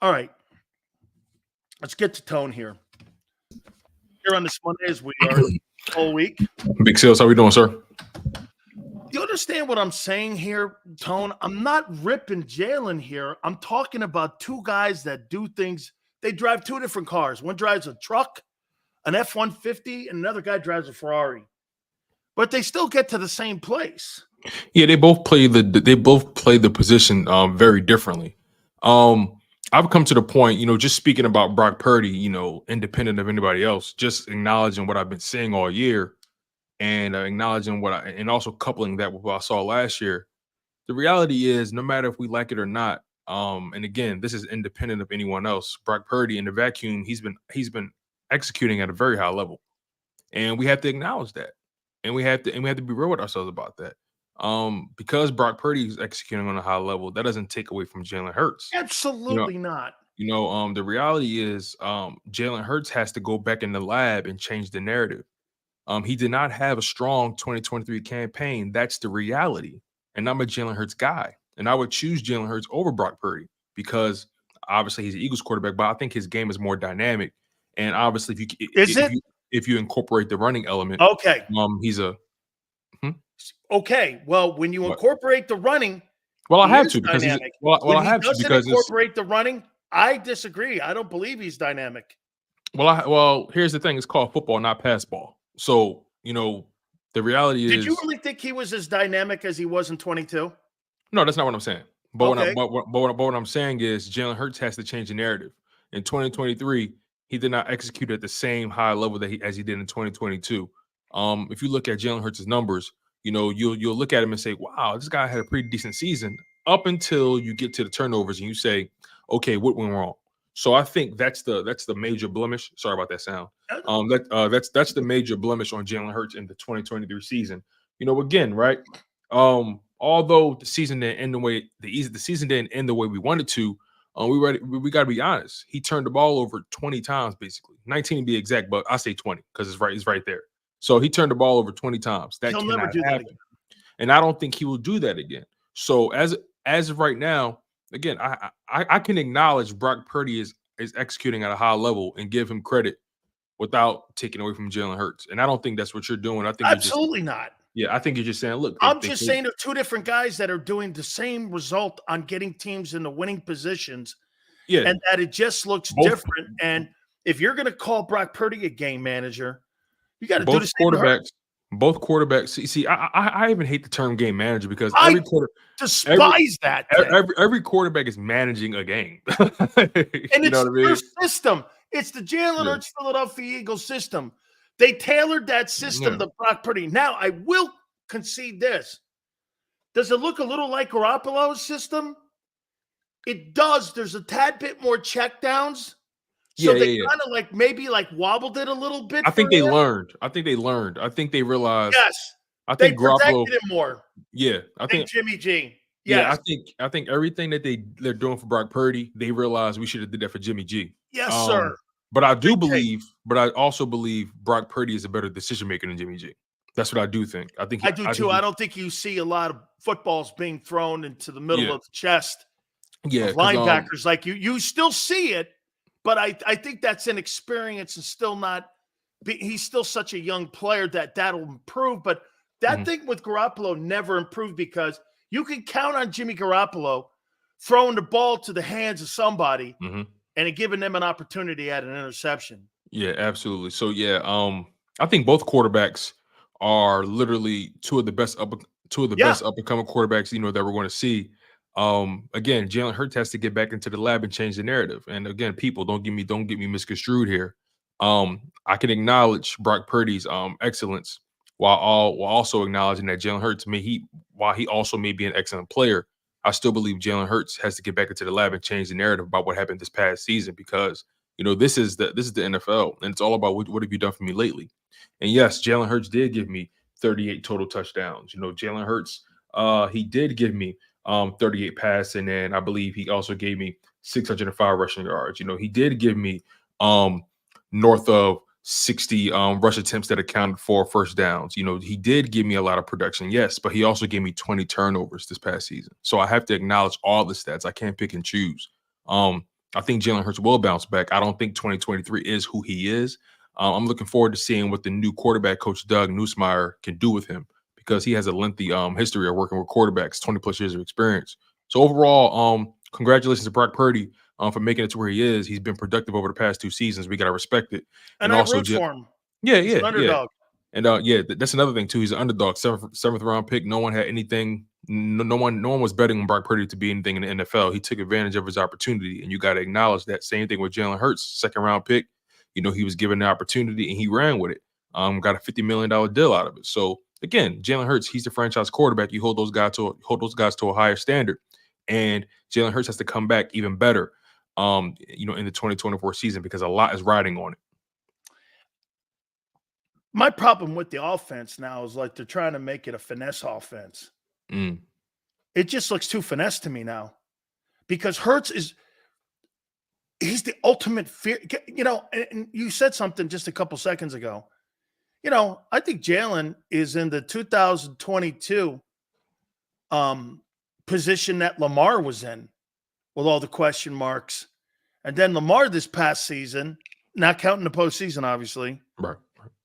All right, let's get to tone here. Here on this Monday, as we are all week. Big Sales, how we doing, sir? Do you understand what I'm saying here, Tone? I'm not ripping Jalen here. I'm talking about two guys that do things. They drive two different cars. One drives a truck, an F-150, and another guy drives a Ferrari. But they still get to the same place. Yeah, they both play the position very differently. I've come to the point, just speaking about Brock Purdy, independent of anybody else, just acknowledging what I've been seeing all year and acknowledging and also coupling that with what I saw last year. The reality is, no matter if we like it or not, and again, this is independent of anyone else, Brock Purdy in the vacuum, he's been executing at a very high level. And we have to acknowledge that. And we have to be real with ourselves about that. Because Brock Purdy is executing on a high level, that doesn't take away from Jalen Hurts. Absolutely not. The reality is Jalen Hurts has to go back in the lab and change the narrative. He did not have a strong 2023 campaign. That's the reality. And I'm a Jalen Hurts guy. And I would choose Jalen Hurts over Brock Purdy because obviously he's an Eagles quarterback, but I think his game is more dynamic. And obviously, if you incorporate the running element, okay, he's a okay. Well, when you incorporate the running, I have to because I have to because incorporate the running. I disagree. I don't believe he's dynamic. Well, here's the thing: it's called football, not pass ball. So the reality is. Did you really think he was as dynamic as he was in 22? No, that's not what I'm saying. But what I'm saying is Jalen Hurts has to change the narrative. In 2023, he did not execute at the same high level as he did in 2022. If you look at Jalen Hurts' numbers, you'll look at him and say, wow, this guy had a pretty decent season up until you get to the turnovers and you say, okay, what went wrong? So I think that's the major blemish. Sorry about that sound. That's the major blemish on Jalen Hurts in the 2023 season. Again, right? Although the season didn't end the season didn't end the way we wanted to, we got to be honest. He turned the ball over 20 times, basically 19 to be exact, but I say 20 because it's right there. So he turned the ball over 20 times. That He'll cannot never do happen. that again. And I don't think he will do that again. So as of right now, again, I can acknowledge Brock Purdy is executing at a high level and give him credit without taking away from Jalen Hurts. And I don't think that's what you're doing. I think absolutely not. Yeah, I think you're just saying, look. I'm just saying they're two different guys that are doing the same result on getting teams in the winning positions. Yeah. And that it just looks different. And if you're going to call Brock Purdy a game manager, you got to do the same. Both quarterbacks. See, I even hate the term game manager because I despise that. Every quarterback is managing a game. And it's their system. It's the Jalen Hurts Philadelphia Eagles system. They tailored that system to Brock Purdy. Now, I will concede this. Does it look a little like Garoppolo's system? It does. There's a tad bit more checkdowns. So they kind of maybe wobbled it a little bit. I think they learned. I think they realized. Yes. I think Garoppolo protected him more. Yeah. I think Jimmy G. Yes. Yeah, I think everything that they're doing for Brock Purdy, they realized we should have did that for Jimmy G. Yes, sir. But I also believe Brock Purdy is a better decision maker than Jimmy G. That's what I do think. I do too. I don't think you see a lot of footballs being thrown into the middle of the chest. Yeah, of linebackers like you. You still see it, but I think that's inexperience and still not. He's still such a young player that'll improve. But that thing with Garoppolo never improved because you can count on Jimmy Garoppolo throwing the ball to the hands of somebody. And giving them an opportunity at an interception. Yeah, absolutely. So I think both quarterbacks are literally two of the best up and coming quarterbacks that we're going to see. Again, Jalen Hurts has to get back into the lab and change the narrative. And again, people don't get me misconstrued here. I can acknowledge Brock Purdy's excellence while also acknowledging that Jalen Hurts while he also may be an excellent player. I still believe Jalen Hurts has to get back into the lab and change the narrative about what happened this past season because this is the NFL and it's all about what have you done for me lately. And yes, Jalen Hurts did give me 38 total touchdowns. Jalen Hurts he did give me 38 passing, and I believe he also gave me 605 rushing yards. He did give me north of 60 rush attempts that accounted for first downs. He did give me a lot of production, yes, but he also gave me 20 turnovers this past season. So I have to acknowledge all the stats. I can't pick and choose. I think Jalen Hurts will bounce back. I don't think 2023 is who he is. I'm looking forward to seeing what the new quarterback coach, Doug Nussmeier, can do with him because he has a lengthy history of working with quarterbacks, 20 plus years of experience. So overall, congratulations to Brock Purdy for making it to where he is. He's been productive over the past 2 seasons. We got to respect it. And I root for him. Yeah, He's an underdog. And that's another thing too. He's an underdog, seventh round pick. No one had anything. No one was betting on Brock Purdy to be anything in the NFL. He took advantage of his opportunity, and you got to acknowledge that. Same thing with Jalen Hurts, second round pick. You know, he was given the opportunity and he ran with it. Got a $50 million deal out of it. So again, Jalen Hurts, he's the franchise quarterback. You hold those guys to a higher standard, and Jalen Hurts has to come back even better. You know, in the 2024 season because a lot is riding on it. My problem with the offense now is like they're trying to make it a finesse offense. It just looks too finesse to me now because Hurts he's the ultimate fear. You know, and you said something just a couple seconds ago. You know, I think Jalen is in the 2022 position that Lamar was in with all the question marks. And then Lamar this past season, not counting the postseason, obviously. Right.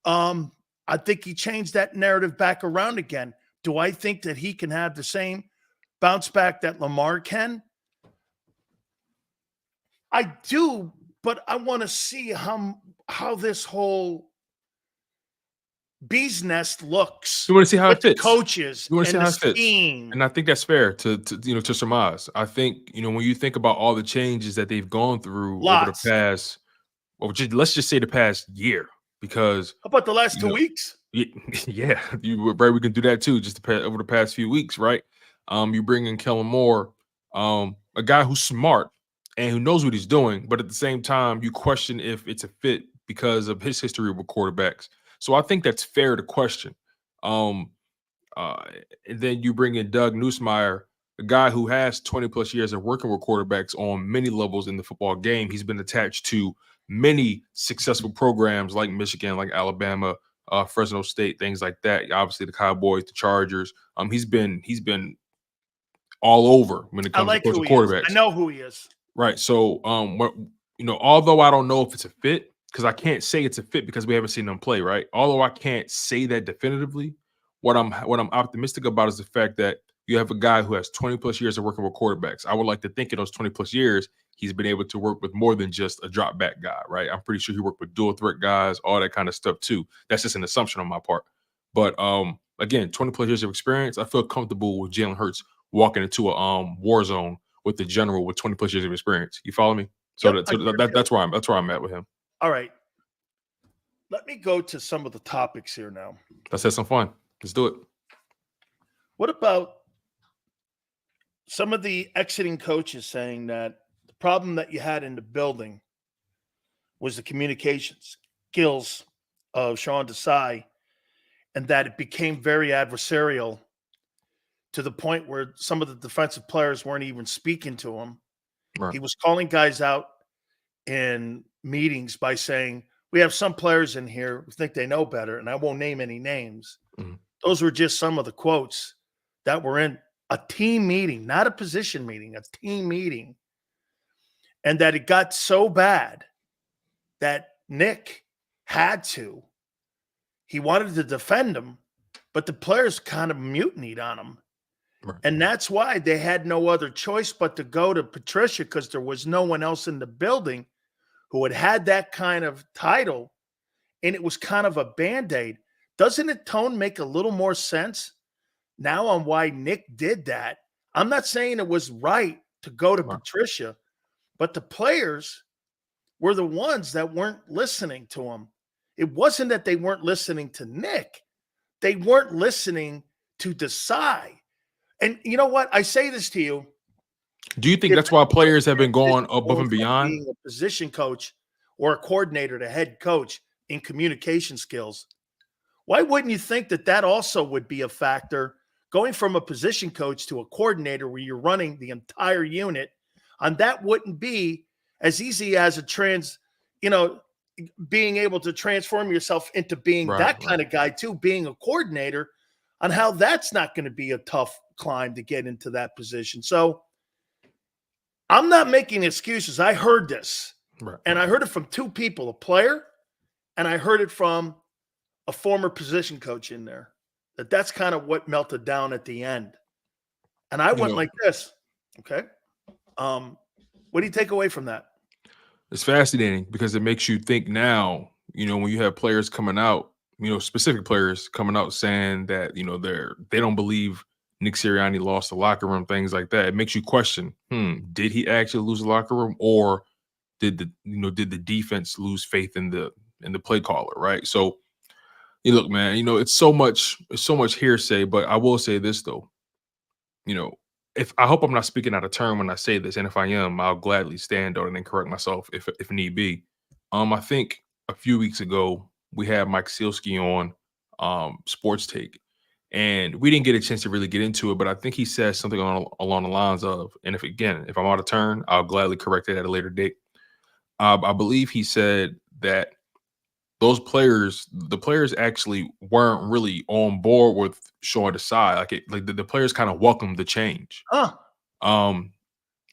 I think he changed that narrative back around again. Do I think that he can have the same bounce back that Lamar can? I do, but I want to see how this whole bee's nest looks. You want to see how it fits. Coaches, you want to see how it fits. Scheme. And I think that's fair to surmise. I think, you know, when you think about all the changes that they've gone through over the past, let's just say the past year. Because how about the last 2 weeks? Yeah, we can do that too. Just over the past few weeks, right? You bring in Kellen Moore, a guy who's smart and who knows what he's doing, but at the same time, you question if it's a fit because of his history with quarterbacks. So I think that's fair to question. And then you bring in Doug Nussmeier, a guy who has 20 plus years of working with quarterbacks on many levels in the football game. He's been attached to many successful programs like Michigan, like Alabama, Fresno State, things like that. Obviously, the Cowboys, the Chargers. He's been all over when it comes to coaching quarterbacks. I know who he is. Right. So, you know, although I don't know if it's a fit, because I can't say it's a fit because we haven't seen them play. Right. Although I can't say that definitively, what I'm optimistic about is the fact that you have a guy who has 20 plus years of working with quarterbacks. I would like to think in those 20 plus years, he's been able to work with more than just a drop back guy, right? I'm pretty sure he worked with dual threat guys, all that kind of stuff too. That's just an assumption on my part. But again, 20 plus years of experience, I feel comfortable with Jalen Hurts walking into a war zone with the general with 20 plus years of experience. You follow me? So, yep, that's where I'm at with him. All right. Let me go to some of the topics here now. Let's have some fun. Let's do it. What about some of the exiting coaches saying that the problem that you had in the building was the communication skills of Sean Desai, and that it became very adversarial to the point where some of the defensive players weren't even speaking to him. Right. He was calling guys out in meetings by saying, we have some players in here who think they know better, and I won't name any names. Mm-hmm. Those were just some of the quotes that were in a team meeting, not a position meeting, a team meeting. And that it got so bad that Nick he wanted to defend him, but the players kind of mutinied on him. Right. And that's why they had no other choice but to go to Patricia, because there was no one else in the building who had that kind of title, and it was kind of a Band-Aid. Doesn't it, Tone, make a little more sense now on why Nick did that? I'm not saying it was right to go to Patricia, but the players were the ones that weren't listening to him. It wasn't that they weren't listening to Nick. They weren't listening to Desai. And you know what? I say this to you. Do you think that's why players have been going above and beyond? Being a position coach or a coordinator to head coach in communication skills. Why wouldn't you think that that also would be a factor, going from a position coach to a coordinator where you're running the entire unit? And that wouldn't be as easy as being able to transform yourself into being that kind of guy too, being a coordinator, on how that's not going to be a tough climb to get into that position. So I'm not making excuses. I heard this. Right. And I heard it from two people, a player, and I heard it from a former position coach in there. That's kind of what melted down at the end. And I went like this. Okay. What do you take away from that? It's fascinating because it makes you think now, when you have players coming out, specific players coming out saying that, they don't believe Nick Sirianni lost the locker room, things like that. It makes you question, did he actually lose the locker room, or did the defense lose faith in the play caller, right? So, look, man, it's so much hearsay, but I will say this though, if I hope I'm not speaking out of turn when I say this, and if I am, I'll gladly stand on it and correct myself if need be. I think a few weeks ago we had Mike Sealski on Sports Take, and we didn't get a chance to really get into it, but I think he said something along the lines of, and if I'm out of turn, I'll gladly correct it at a later date. I believe he said that the players actually weren't really on board with showing the side. The players kind of welcomed the change. And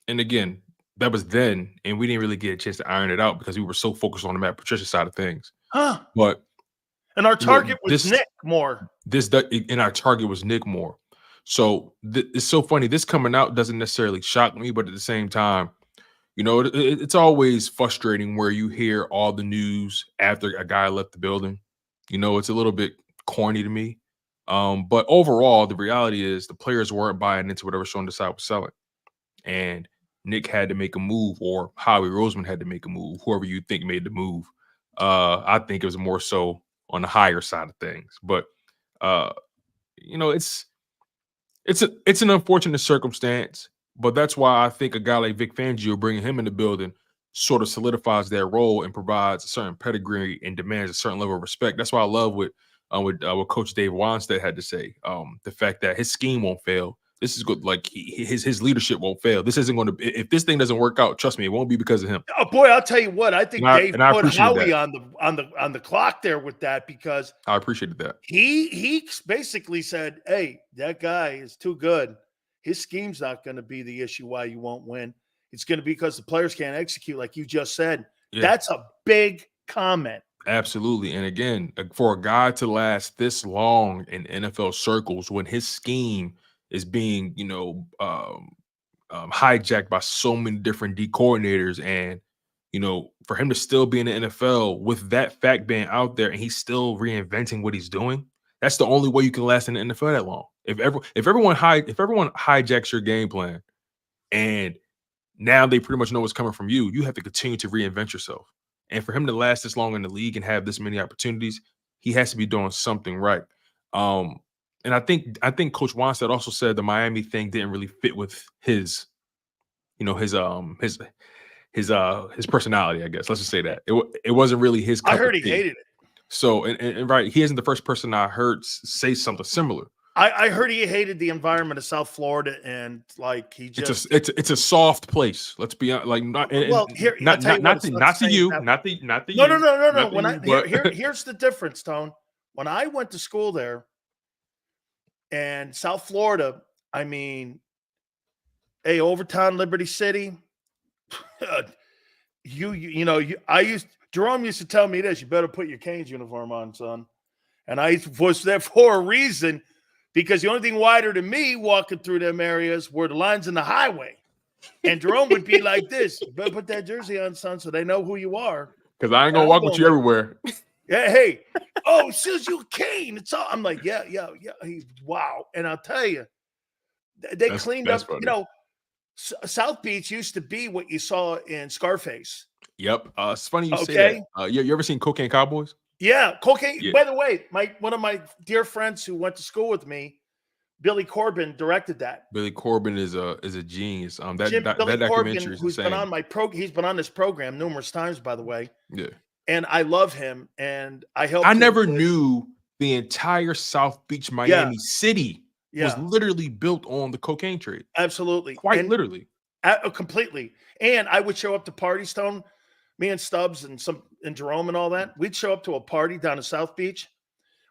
again, that was then, and we didn't really get a chance to iron it out because we were so focused on the Matt Patricia side of things. But and our target was Nick Moore. And our target was Nick Moore. So it's so funny. This coming out doesn't necessarily shock me, but at the same time, it's always frustrating where you hear all the news after a guy left the building. It's a little bit corny to me. But overall, the reality is the players weren't buying into whatever Sean Desai was selling. And Nick had to make a move, or Howie Roseman had to make a move, whoever you think made the move. I think it was more so on the higher side of things. But, it's an unfortunate circumstance. But that's why I think a guy like Vic Fangio, bringing him in the building, sort of solidifies their role and provides a certain pedigree and demands a certain level of respect. That's why I love what Coach Dave Wannstedt had to say. The fact that his scheme won't fail. This is good. Like his leadership won't fail. This isn't going to. If this thing doesn't work out, trust me, it won't be because of him. Oh boy, I'll tell you what. I think Dave put Howie on the clock there with that, because I appreciated that. He basically said, "Hey, that guy is too good. His scheme's not going to be the issue why you won't win. It's going to be because the players can't execute," like you just said. Yeah. That's a big comment. Absolutely. And again, for a guy to last this long in NFL circles when his scheme is being, hijacked by so many different D coordinators, and, for him to still be in the NFL with that fact being out there and he's still reinventing what he's doing, that's the only way you can last in the NFL that long. If everyone hijacks your game plan and now they pretty much know what's coming from you, you have to continue to reinvent yourself. And for him to last this long in the league and have this many opportunities, he has to be doing something right. And I think Coach Wannstedt also said the Miami thing didn't really fit with his personality, I guess. Let's just say that. It wasn't really his cup I heard of tea. He hated it. So, and right, he isn't the first person I heard say something similar. I heard he hated the environment of South Florida, and like he just it's a soft place. Let's be honest. Like not to you. No. Here's the difference, Tone. When I went to school there, and South Florida, I mean, Overtown, Liberty City. Jerome used to tell me this: you better put your Canes uniform on, son. And I was there for a reason, because the only thing wider than me walking through them areas were the lines in the highway. And Jerome would be like this: you better put that jersey on, son, so they know who you are. Because I ain't gonna walk with you everywhere. Yeah, hey, oh, says you Kane. It's all. I'm like, yeah. Wow. And I'll tell you, they cleaned up. Funny. South Beach used to be what you saw in Scarface. Yep. It's funny you say that. You ever seen Cocaine Cowboys? Yeah, Cocaine. Yeah. By the way, one of my dear friends who went to school with me, Billy Corbin, directed that. Billy Corbin is a genius. That Billy documentary Corbin, is who's insane. been on he's been on this program numerous times, by the way. Yeah. And I love him, and I helped. I never knew the entire South Beach, Miami City was literally built on the cocaine trade. Absolutely, literally, completely. And I would show up to parties, Tone, me and Stubbs and Jerome and all that. We'd show up to a party down in South Beach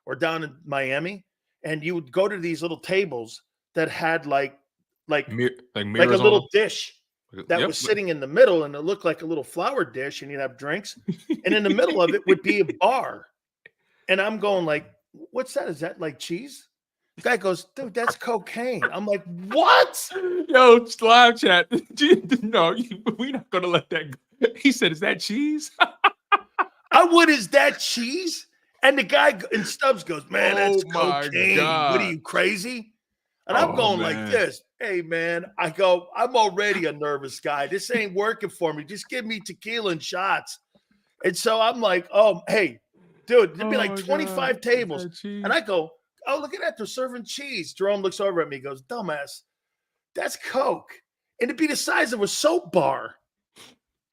or down in Miami, and you would go to these little tables that had like a little dish, that was sitting in the middle, and it looked like a little flower dish, and you'd have drinks. And in the middle of it would be a bar. And I'm going like, what's that? Is that like cheese? The guy goes, dude, that's cocaine. I'm like, what? Yo, live chat. No, we're not going to let that go. He said, is that cheese? Is that cheese? And the guy in Stubbs goes, man, that's cocaine. God. What are you, crazy? And I'm going like this. Hey, man, I go, I'm already a nervous guy. This ain't working for me. Just give me tequila and shots. And so I'm like, oh, hey, dude, there'd be like 25 tables. And I go, oh, look at that. They're serving cheese. Jerome looks over at me and goes, dumbass, that's Coke. And it'd be the size of a soap bar.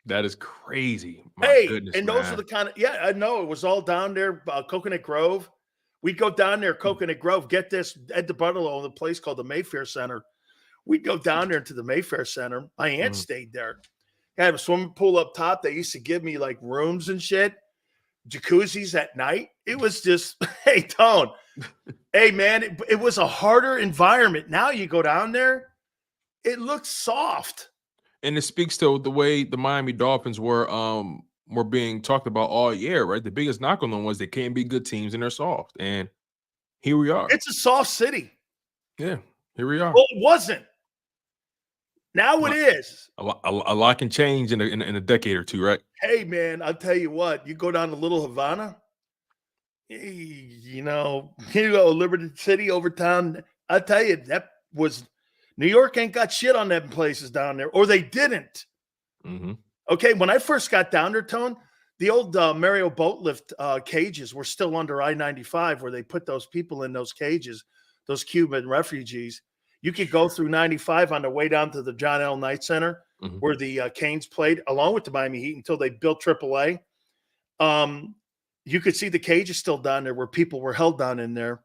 That is crazy. My goodness, and those are the kind of, I know. It was all down there, Coconut Grove. We'd go down there, Coconut Grove. Get this, Ed DeBartolo, in a place called the Mayfair Center. We'd go down there to the Mayfair Center. My aunt stayed there. I had a swimming pool up top. They used to give me like rooms and shit, jacuzzis at night. It was just, hey, Tone. Hey, man, it was a harder environment. Now you go down there, it looks soft. And it speaks to the way the Miami Dolphins were being talked about all year, right? The biggest knock on them was they can't be good teams and they're soft. And here we are. It's a soft city. Yeah, here we are. Well, it wasn't. Now it is. A lot can change in a decade or two, right? Hey, man, I'll tell you what. You go down to Little Havana, you go Liberty City over town. I'll tell you, that was New York ain't got shit on them places down there, or they didn't. Okay, when I first got down there, Tone, the old Mario boat lift cages were still under I-95, where they put those people in those cages, those Cuban refugees. You could go through 95 on the way down to the John L. Knight Center, where the Canes played, along with the Miami Heat, until they built AAA. You could see the cages still down there where people were held down in there.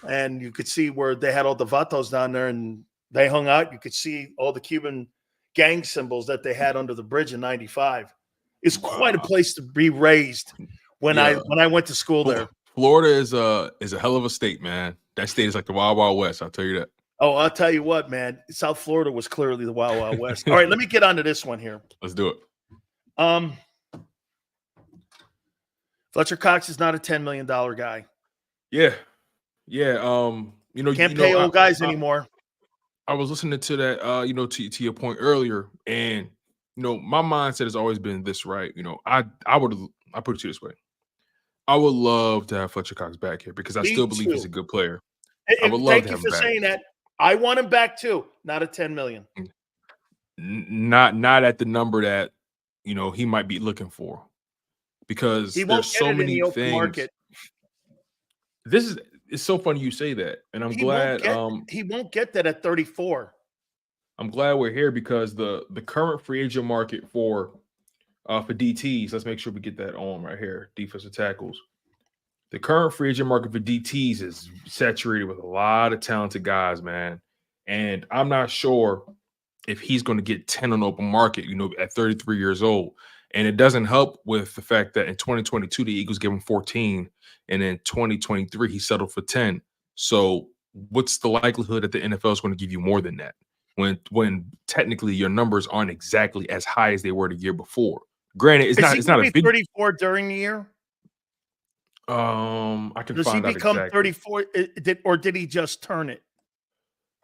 And you could see where they had all the vatos down there and they hung out. You could see all the Cuban gang symbols that they had under the bridge in 95. It's quite a place to be raised when I went to school there. Florida is a hell of a state, man. That state is like the Wild Wild West, I'll tell you that. Oh, I'll tell you what, man. South Florida was clearly the Wild Wild West. All right, let me get on to this one here. Let's do it. Fletcher Cox is not a $10 million guy. Yeah. Yeah. Can't pay old guys anymore. I was listening to that, to your point earlier, and my mindset has always been this, right? I put it to you this way. I would love to have Fletcher Cox back here because I still believe he's a good player. I would love to have him back. Thank you for saying that. I want him back too. Not at $10 million. Not at the number that he might be looking for, because there's so many things. Market. It's so funny you say that, and I'm glad he won't get that at 34. I'm glad we're here because the current free agent market for DTs. Let's make sure we get that on right here. Defensive tackles. The current free agent market for DTs is saturated with a lot of talented guys, man. And I'm not sure if he's going to get 10 on the open market, at 33 years old. And it doesn't help with the fact that in 2022, the Eagles gave him 14. And in 2023, he settled for 10. So what's the likelihood that the NFL is going to give you more than that when technically your numbers aren't exactly as high as they were the year before? Granted, it's not a big 34 during the year. I can Does find out he become exactly. 34 or did he just turn it?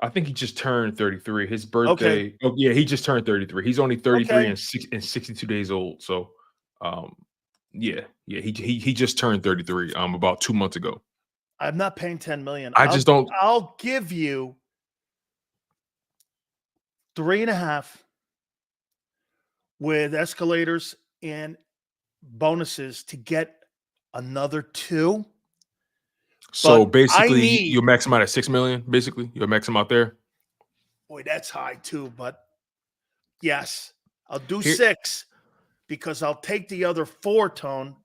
I think he just turned 33. His birthday. Okay. Oh yeah, he just turned 33. He's only 33 and 62 days old. So, he just turned 33 about 2 months ago. I'm not paying $10 million. I'll give you 3.5 with escalators and bonuses to get another 2. So basically, you'll max him out at $6 million. Basically, you'll max him out there. Boy, that's high too. But yes, I'll do 6 because I'll take the other 4, Tone,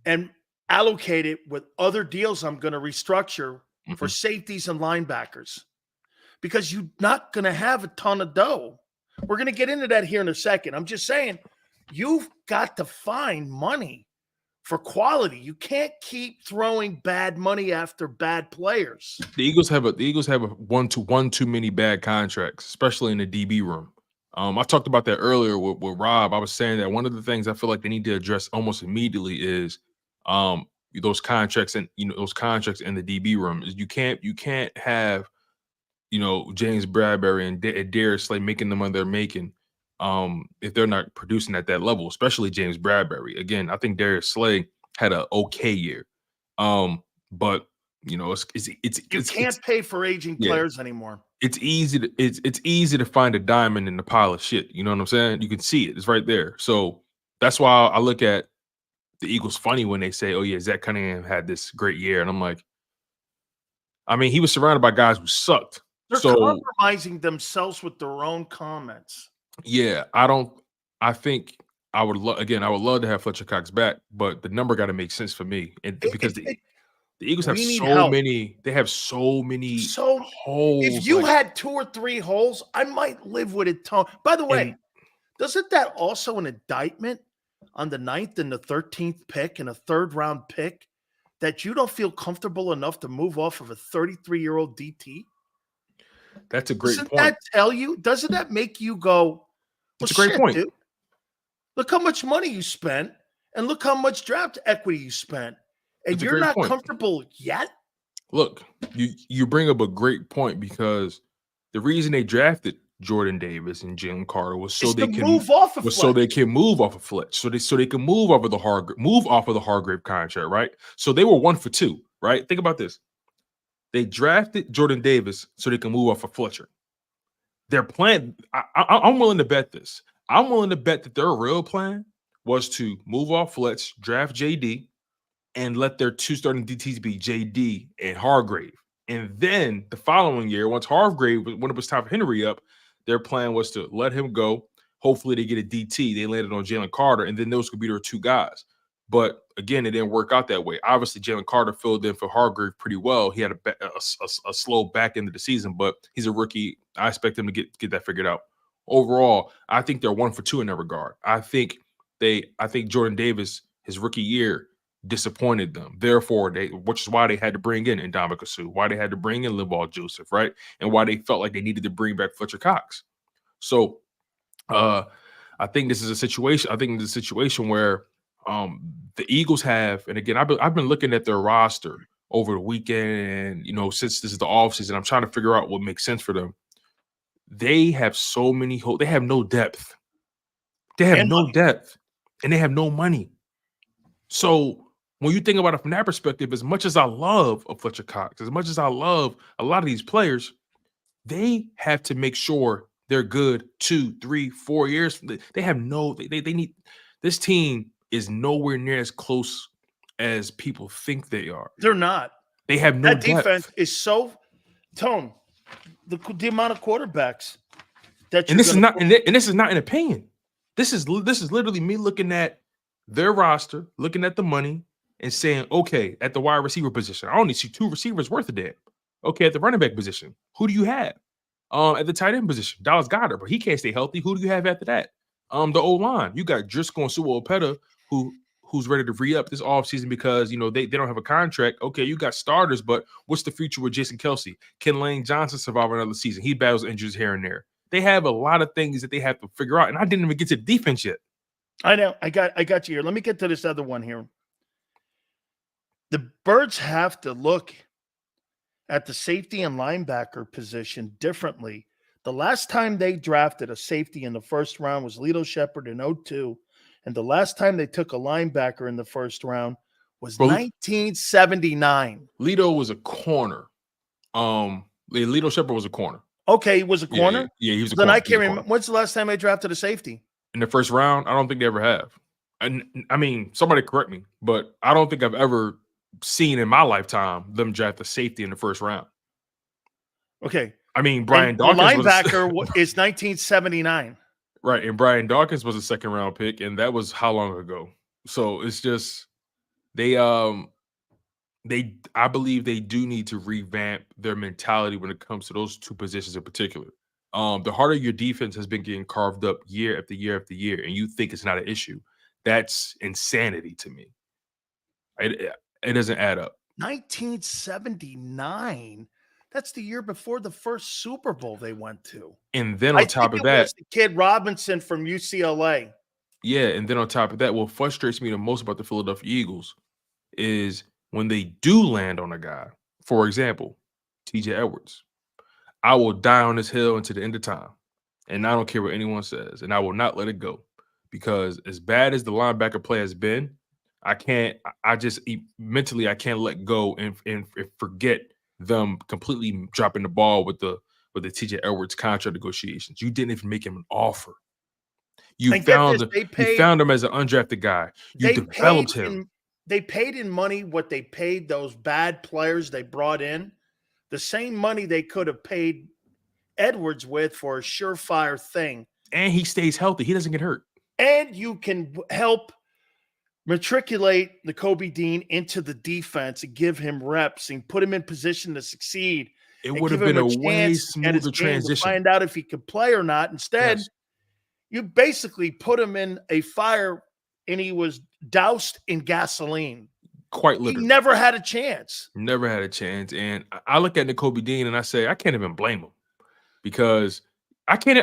and allocate it with other deals I'm going to restructure for safeties and linebackers, because you're not going to have a ton of dough. We're going to get into that here in a second. I'm just saying, you've got to find money for quality. You can't keep throwing bad money after bad players. The Eagles have one too many bad contracts, especially in the DB room. I talked about that earlier with Rob. I was saying that one of the things I feel like they need to address almost immediately is those contracts and those contracts in the DB room. Is you can't have James Bradbury and Darius Slay making the money they're making if they're not producing at that level, especially James Bradbury. Again, I think Darius Slay had an okay year. But you can't pay for aging players anymore. It's easy to find a diamond in the pile of shit. You know what I'm saying? You can see it. It's right there. So that's why I look at the Eagles funny when they say, "Oh yeah, Zach Cunningham had this great year," and I'm like, I mean, he was surrounded by guys who sucked. They're compromising themselves with their own comments. Yeah, I think I would love to have Fletcher Cox back, but the number got to make sense for me, and because the Eagles have so many. They have so many holes. If you had 2 or 3 holes, I might live with it. By the way, doesn't that also an indictment on the 9th and the 13th pick and a 3rd round pick that you don't feel comfortable enough to move off of a 33-year-old DT? That's a great point. Doesn't that tell you? Doesn't that make you go, That's a great point. Dude. Look how much money you spent and look how much draft equity you spent. And you're not comfortable yet? Look, you bring up a great point because the reason they drafted Jordan Davis and Jalen Carter was so they can move off of Fletch. So they can move off of the Hargrave contract, right? So they were 1 for 2, right? Think about this. They drafted Jordan Davis so they can move off of Fletcher. Their plan, I'm willing to bet this. I'm willing to bet that their real plan was to move off Fletch, draft JD, and let their 2 starting DTs be JD and Hargrave. And then the following year, once Hargrave, when it was time for Henry up, their plan was to let him go. Hopefully they get a DT. They landed on Jalen Carter, and then those could be their 2 guys. But again, it didn't work out that way. Obviously, Jalen Carter filled in for Hargrave pretty well. He had a slow back end of the season, but he's a rookie. I expect him to get that figured out. Overall, I think they're 1 for 2 in that regard. I think Jordan Davis, his rookie year, disappointed them. Therefore, which is why they had to bring in Ndamukong Suh, why they had to bring in Linval Joseph, right? And why they felt like they needed to bring back Fletcher Cox. So I think this is a situation. I think it's a situation where the Eagles have, and again, I've been looking at their roster over the weekend, and since this is the offseason, I'm trying to figure out what makes sense for them. They have so many holes. They have no depth. They have no depth, and they have no money. So when you think about it from that perspective, as much as I love a Fletcher Cox, as much as I love a lot of these players, they have to make sure they're good 2, 3, 4 years. They have they need, this team is nowhere near as close as people think they are. They're not. They have no depth. Defense is so Tone. The amount of quarterbacks that this is not an opinion. This is literally me looking at their roster, looking at the money, and saying, okay, at the wide receiver position, I only see 2 receivers worth a damn. Okay, at the running back position, who do you have? At the tight end position, Dallas Goedert, but he can't stay healthy. Who do you have after that? The O-line, you got Driscoll and Sewell-Opeta, who's ready to re-up this offseason because they don't have a contract. Okay, you got starters, but what's the future with Jason Kelsey? Can Lane Johnson survive another season? He battles injuries here and there. They have a lot of things that they have to figure out, and I didn't even get to the defense yet. I know. I got you here. Let me get to this other one here. The Birds have to look at the safety and linebacker position differently. The last time they drafted a safety in the first round was Lito Shepherd in 2002. And the last time they took a linebacker in the first round was 1979. Lito was a corner. Lito Shepherd was a corner. Okay, he was a corner? Yeah, he was a corner. Then I can't remember. When's the last time they drafted a safety? In the first round? I don't think they ever have. And I mean, somebody correct me, but I don't think I've ever seen in my lifetime them draft a safety in the first round. Okay. I mean, Brian Dawkins linebacker is 1979. Right, and Brian Dawkins was a second-round pick, and that was how long ago? So it's just I believe they do need to revamp their mentality when it comes to those 2 positions in particular. The harder your defense has been getting carved up year after year after year, and you think it's not an issue, that's insanity to me. It doesn't add up. 1979. That's the year before the first Super Bowl they went to. And then on top of that, the kid Robinson from UCLA. Yeah, and then on top of that, what frustrates me the most about the Philadelphia Eagles is when they do land on a guy. For example, TJ Edwards. I will die on this hill until the end of time. And I don't care what anyone says. And I will not let it go. Because as bad as the linebacker play has been, I can't let go and forget them completely dropping the ball with the TJ Edwards contract negotiations. You didn't even make him an offer. You found him as an undrafted guy. You developed him. They paid in money what they paid those bad players they brought in. The same money they could have paid Edwards with for a surefire thing. And he stays healthy. He doesn't get hurt. And you can help matriculate Nakobe Dean into the defense and give him reps and put him in position to succeed. It would have been a way smoother transition. To find out if he could play or not. Instead, you basically put him in a fire and he was doused in gasoline. Quite literally. He never had a chance. Never had a chance. And I look at Nakobe Dean and I say, I can't even blame him because I can't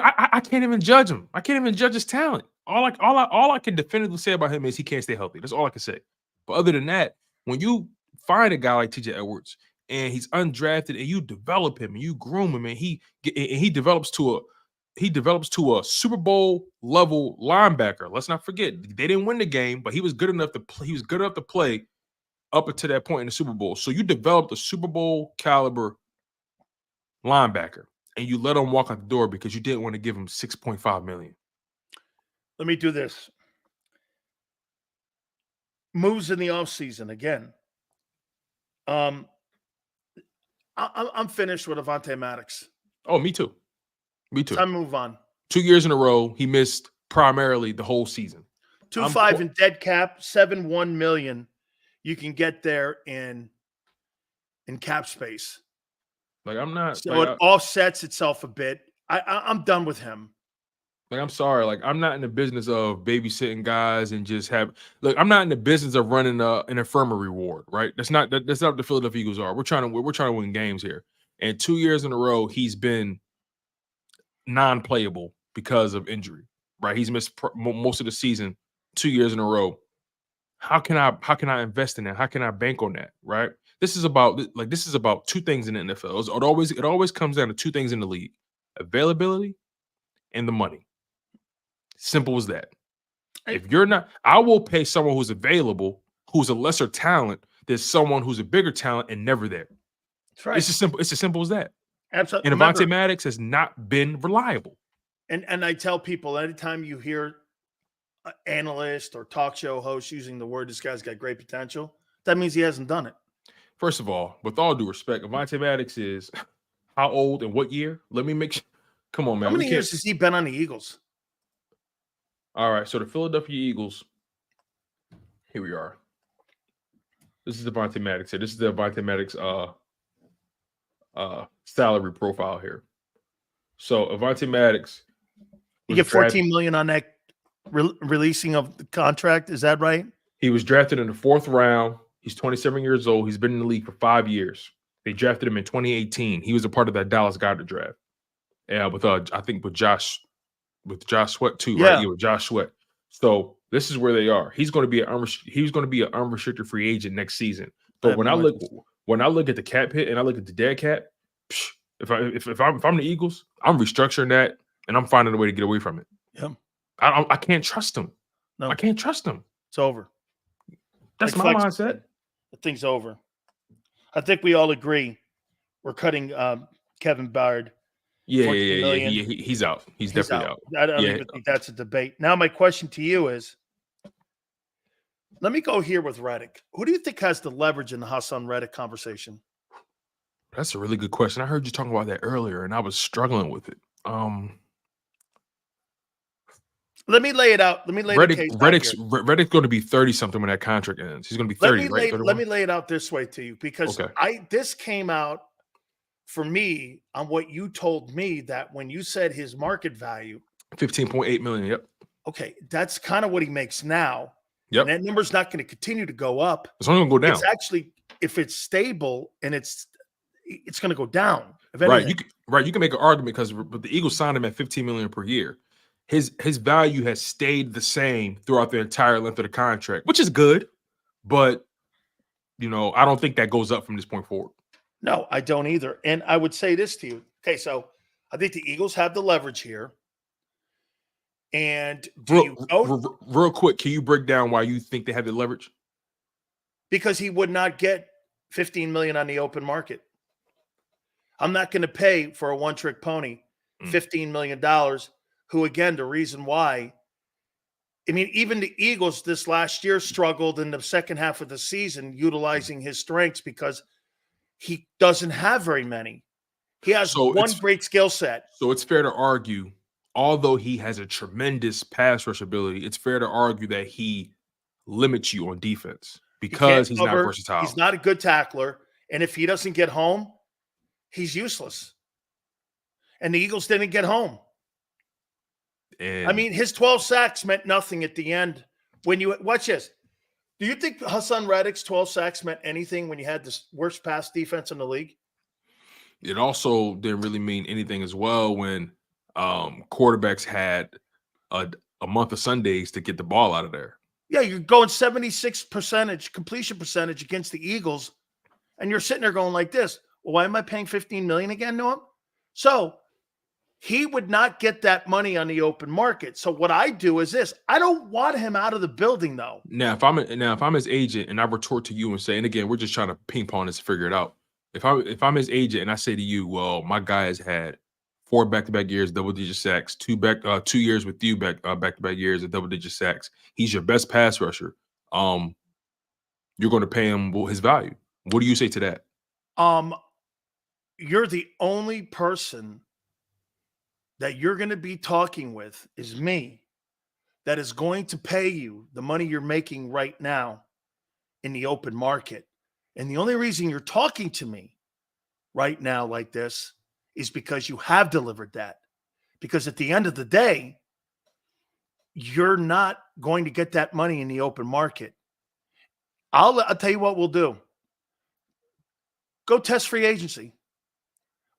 even judge him. I can't even judge his talent. All I can definitively say about him is he can't stay healthy. That's all I can say. But other than that, when you find a guy like TJ Edwards and he's undrafted and you develop him and you groom him and he develops to a Super Bowl level linebacker. Let's not forget they didn't win the game, but he was good enough to play. He was good enough to play up until that point in the Super Bowl. So you developed a Super Bowl caliber linebacker and you let him walk out the door because you didn't want to give him $6.5 million. Let me do this. Moves in the offseason again. I'm finished with Avonte Maddox. Oh, me too. Me too. Time to move on. 2 years in a row, he missed primarily the whole season. 2.5 in dead cap, 7.1 million. You can get there in cap space. Like I'm not. So like, it offsets itself a bit. I'm done with him. Like I'm sorry. Like I'm not in the business of babysitting guys and just have. Look, I'm not in the business of running an infirmary ward. Right. That's not what the Philadelphia Eagles are. We're trying to win games here. And 2 years in a row, he's been non-playable because of injury. Right. He's missed most of the season 2 years in a row. How can I invest in that? How can I bank on that? Right. This is about two things in the NFL. It always comes down to two things in the league: availability and the money. Simple as that. If you're not, I will pay someone who's available, who's a lesser talent, than someone who's a bigger talent and never there. That's right. It's as simple as that. Absolutely. And Avonte Maddox has not been reliable. And I tell people, anytime you hear an analyst or talk show host using the word, this guy's got great potential, that means he hasn't done it. First of all, with all due respect, Avonte Maddox is how old and what year? Let me make sure. Come on, man. How many years has he been on the Eagles? All right, so the Philadelphia Eagles, here we are. This is Avonte Maddox here. This is the Avonte Maddox salary profile here. So Avonte Maddox, you get $14 million on that releasing of the contract. Is that right? He was drafted in the 4th round. He's 27 years old. He's been in the league for 5 years. They drafted him in 2018. He was a part of that Dallas Goedert draft. Yeah, with Josh Sweat too, right? Yeah, with Josh Sweat. So this is where they are. He's going to be an unrestricted free agent next season. But when I look at the cap hit and I look at the dead cap, if I'm the Eagles, I'm restructuring that and I'm finding a way to get away from it. Yeah, I can't trust him. No, I can't trust him. It's over. That's my mindset. The thing's over. I think we all agree. We're cutting Kevin Byard. Yeah, he's out. He's definitely out. I don't even think that's a debate. Now, my question to you is, let me go here with Reddick. Who do you think has the leverage in the Hassan Reddick conversation? That's a really good question. I heard you talking about that earlier, and I was struggling with it. Let me lay it out. Let me lay the case out. Reddick's going to be 30-something when that contract ends. He's going to be 30, right? Let me lay it out this way to you, because this came out for me on what you told me, that when you said his market value, $15.8 million. Yep. Okay, that's kind of what he makes now. Yep. And that number's not going to continue to go up. It's only going to go down. It's actually, if it's stable and it's, it's going to go down. Right. You can make an argument because the Eagles signed him at $15 million per year. His value has stayed the same throughout the entire length of the contract, which is good, but I don't think that goes up from this point forward. No, I don't either. And I would say this to you. Okay, so I think the Eagles have the leverage here. And real quick, can you break down why you think they have the leverage? Because he would not get $15 million on the open market. I'm not going to pay for a one-trick pony $15 million, who, again, the reason why, I mean, even the Eagles this last year struggled in the second half of the season utilizing his strengths because he doesn't have very many. He has one great skill set. So it's fair to argue, although he has a tremendous pass rush ability, it's fair to argue that he limits you on defense because he's not versatile. He's not a good tackler. And if he doesn't get home, he's useless. And the Eagles didn't get home. And I mean, his 12 sacks meant nothing at the end. When you watch this, do you think Hassan Reddick's 12 sacks meant anything when you had the worst pass defense in the league? It also didn't really mean anything as well when quarterbacks had a month of Sundays to get the ball out of there. Yeah, you're going 76% completion percentage against the Eagles, and you're sitting there going like this. Well, why am I paying $15 million again to him? So he would not get that money on the open market. So what I do is this. I don't want him out of the building, though. Now, if I'm his agent and I retort to you and say, and again, we're just trying to ping pong this to figure it out. If I'm his agent and I say to you, well, my guy has had 4 back-to-back years, double-digit sacks, 2 years with you back-to-back years of double-digit sacks. He's your best pass rusher. You're going to pay him his value. What do you say to that? You're the only person that you're going to be talking with is me that is going to pay you the money you're making right now in the open market. And the only reason you're talking to me right now like this is because you have delivered that. Because at the end of the day, you're not going to get that money in the open market. I'll tell you what we'll do. Go test free agency.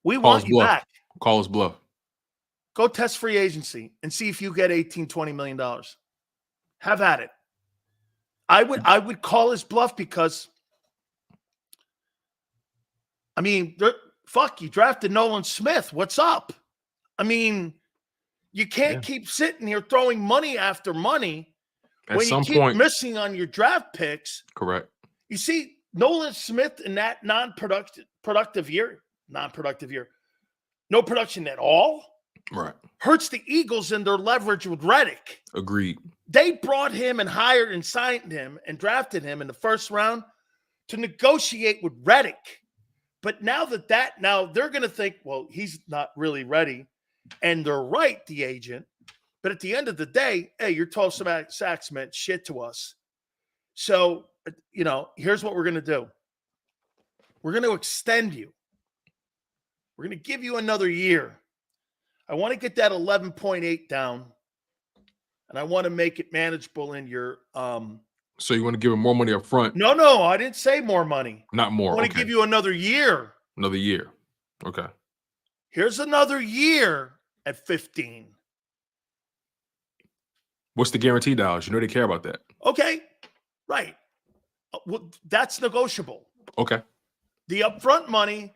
We want you back. Call us bluff. Go test free agency and see if you get $18-20 million. Have at it. I would call his bluff because, I mean, fuck, you drafted Nolan Smith. What's up? I mean, you can't keep sitting here throwing money after money when you keep missing on your draft picks. Correct. You see, Nolan Smith in that non-productive year, no production at all. Right. Hurts the Eagles in their leverage with Reddick. Agreed. They brought him and hired and signed him and drafted him in the first round to negotiate with Reddick. But now they're going to think, well, he's not really ready. And they're right, the agent. But at the end of the day, hey, your 12 sacks meant shit to us. So, here's what we're going to do. We're going to extend you. We're going to give you another year. I want to get that 11.8 down, and I want to make it manageable in your So you want to give him more money up front? No, I didn't say more money. Not more. I want to give you another year. Another year. Okay. Here's another year at 15. What's the guarantee dollars? They care about that. Okay. Right. Well, that's negotiable. Okay. The upfront money,